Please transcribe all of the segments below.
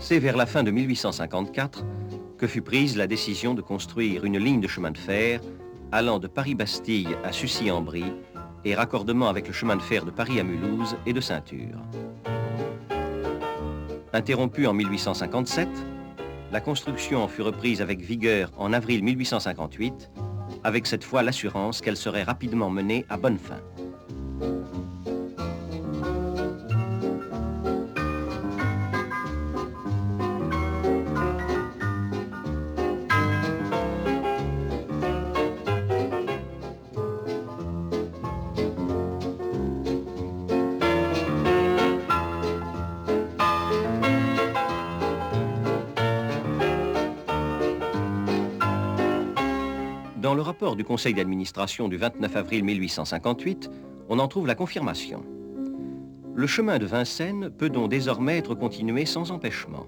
C'est vers la fin de 1854 que fut prise la décision de construire une ligne de chemin de fer allant de Paris-Bastille à Sucy-en-Brie et raccordement avec le chemin de fer de Paris à Mulhouse et de Ceinture. Interrompue en 1857, la construction en fut reprise avec vigueur en avril 1858, avec cette fois l'assurance qu'elle serait rapidement menée à bonne fin. Dans le rapport du conseil d'administration du 29 avril 1858, on en trouve la confirmation. Le chemin de Vincennes peut donc désormais être continué sans empêchement.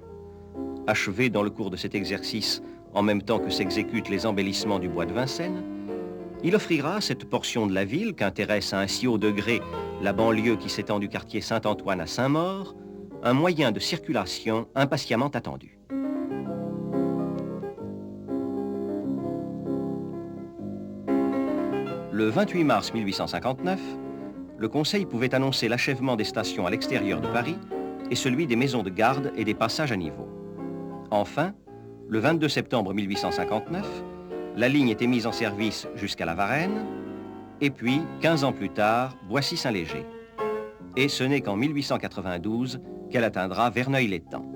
Achevé dans le cours de cet exercice, en même temps que s'exécutent les embellissements du bois de Vincennes, il offrira à cette portion de la ville qu'intéresse à un si haut degré la banlieue qui s'étend du quartier Saint-Antoine à Saint-Maur, un moyen de circulation impatiemment attendu. Le 28 mars 1859, le Conseil pouvait annoncer l'achèvement des stations à l'extérieur de Paris et celui des maisons de garde et des passages à niveau. Enfin, le 22 septembre 1859, la ligne était mise en service jusqu'à la Varenne, et puis, 15 ans plus tard, Boissy-Saint-Léger. Et ce n'est qu'en 1892 qu'elle atteindra Verneuil-l'Étang.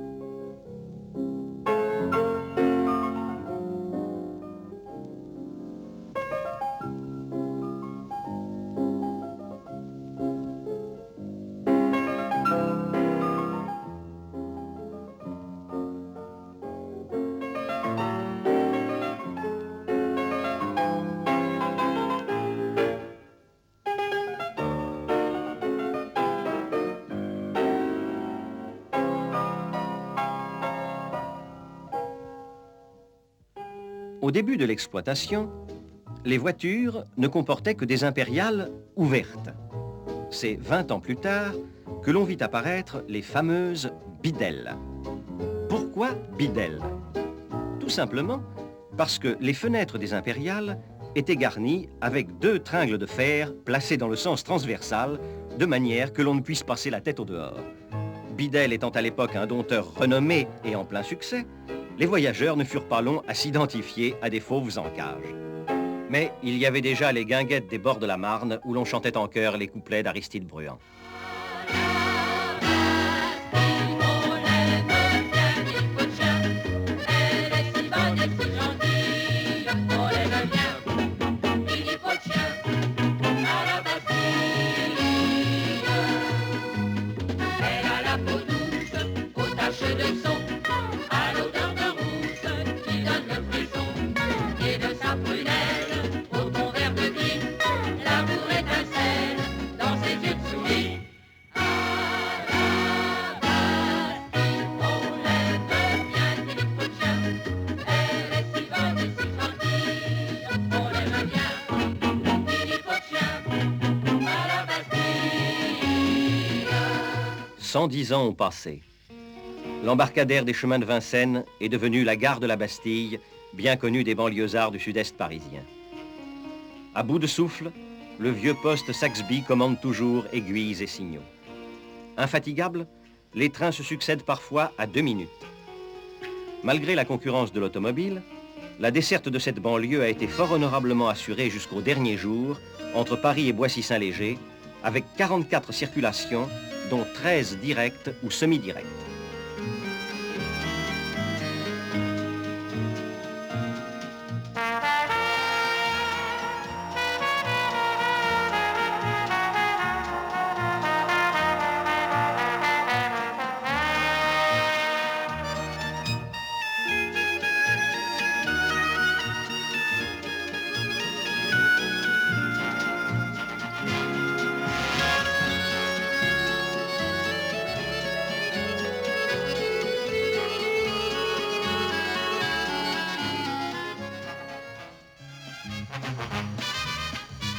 Au début de l'exploitation, les voitures ne comportaient que des impériales ouvertes. C'est 20 ans plus tard que l'on vit apparaître les fameuses bidelles. Pourquoi bidelles? Tout simplement parce que les fenêtres des impériales étaient garnies avec 2 tringles de fer placées dans le sens transversal, de manière que l'on ne puisse passer la tête au dehors. Bidel étant à l'époque un dompteur renommé et en plein succès, les voyageurs ne furent pas longs à s'identifier à des fauves en cage. Mais il y avait déjà les guinguettes des bords de la Marne où l'on chantait en chœur les couplets d'Aristide Bruand. « 110 ans ont passé. L'embarcadère des chemins de Vincennes est devenu la gare de la Bastille, bien connue des banlieusards du sud-est parisien. À bout de souffle, le vieux poste Saxby commande toujours aiguilles et signaux. Infatigable, les trains se succèdent parfois à 2 minutes. Malgré la concurrence de l'automobile, la desserte de cette banlieue a été fort honorablement assurée jusqu'au dernier jour entre Paris et Boissy-Saint-Léger, avec 44 circulations, dont 13 directes ou semi-directes.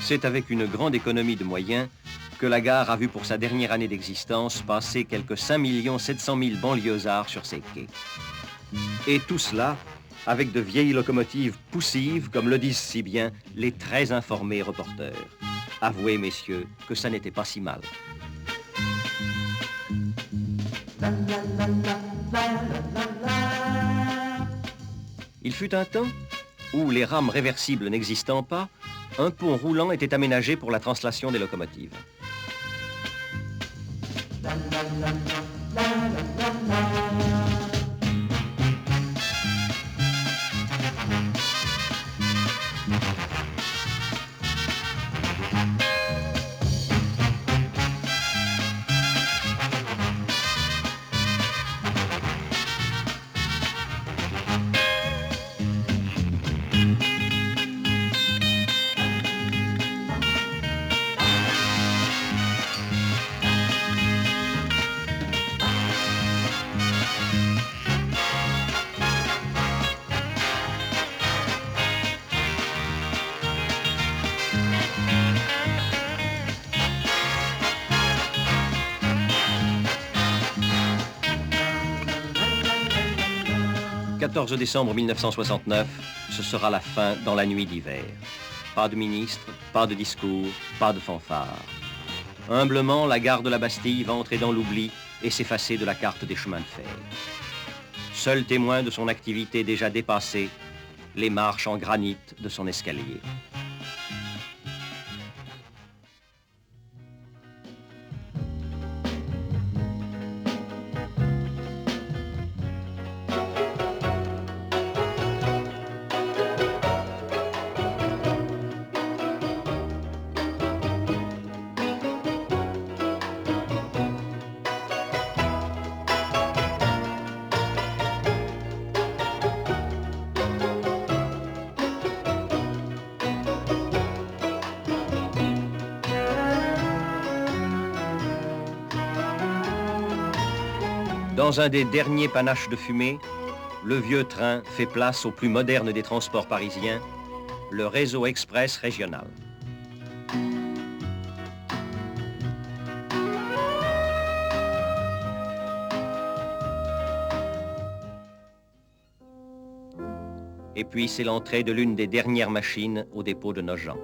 C'est avec une grande économie de moyens que la gare a vu pour sa dernière année d'existence passer quelques 5 700 000 banlieusards sur ses quais. Et tout cela avec de vieilles locomotives poussives, comme le disent si bien les très informés reporters. Avouez, messieurs, que ça n'était pas si mal. Il fut un temps où, les rames réversibles n'existant pas, un pont roulant était aménagé pour la translation des locomotives. Le 14 décembre 1969, ce sera la fin dans la nuit d'hiver. Pas de ministre, pas de discours, pas de fanfare. Humblement, la gare de la Bastille va entrer dans l'oubli et s'effacer de la carte des chemins de fer. Seul témoin de son activité déjà dépassée, les marches en granit de son escalier. Dans un des derniers panaches de fumée, le vieux train fait place au plus moderne des transports parisiens, le réseau express régional. Et puis c'est l'entrée de l'une des dernières machines au dépôt de Nogent.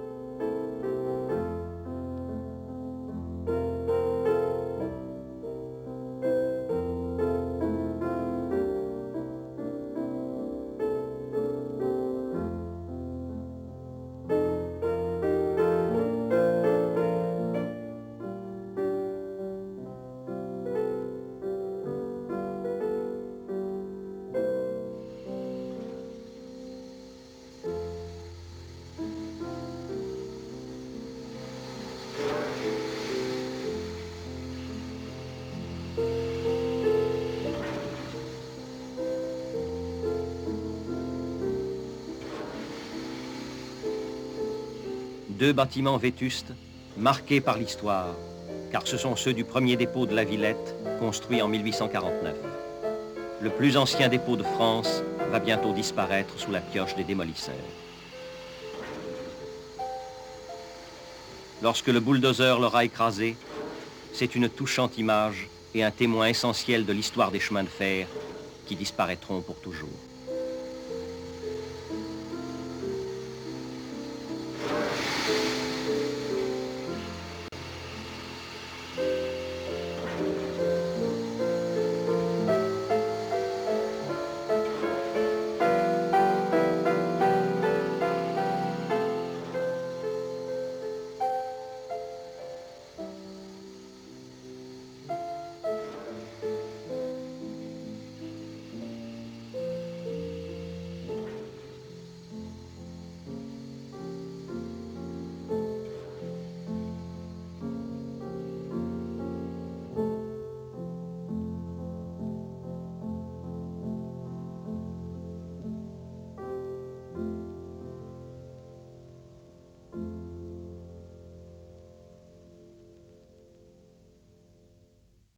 Deux bâtiments vétustes, marqués par l'histoire, car ce sont ceux du premier dépôt de la Villette, construit en 1849. Le plus ancien dépôt de France va bientôt disparaître sous la pioche des démolisseurs. Lorsque le bulldozer l'aura écrasé, c'est une touchante image et un témoin essentiel de l'histoire des chemins de fer qui disparaîtront pour toujours.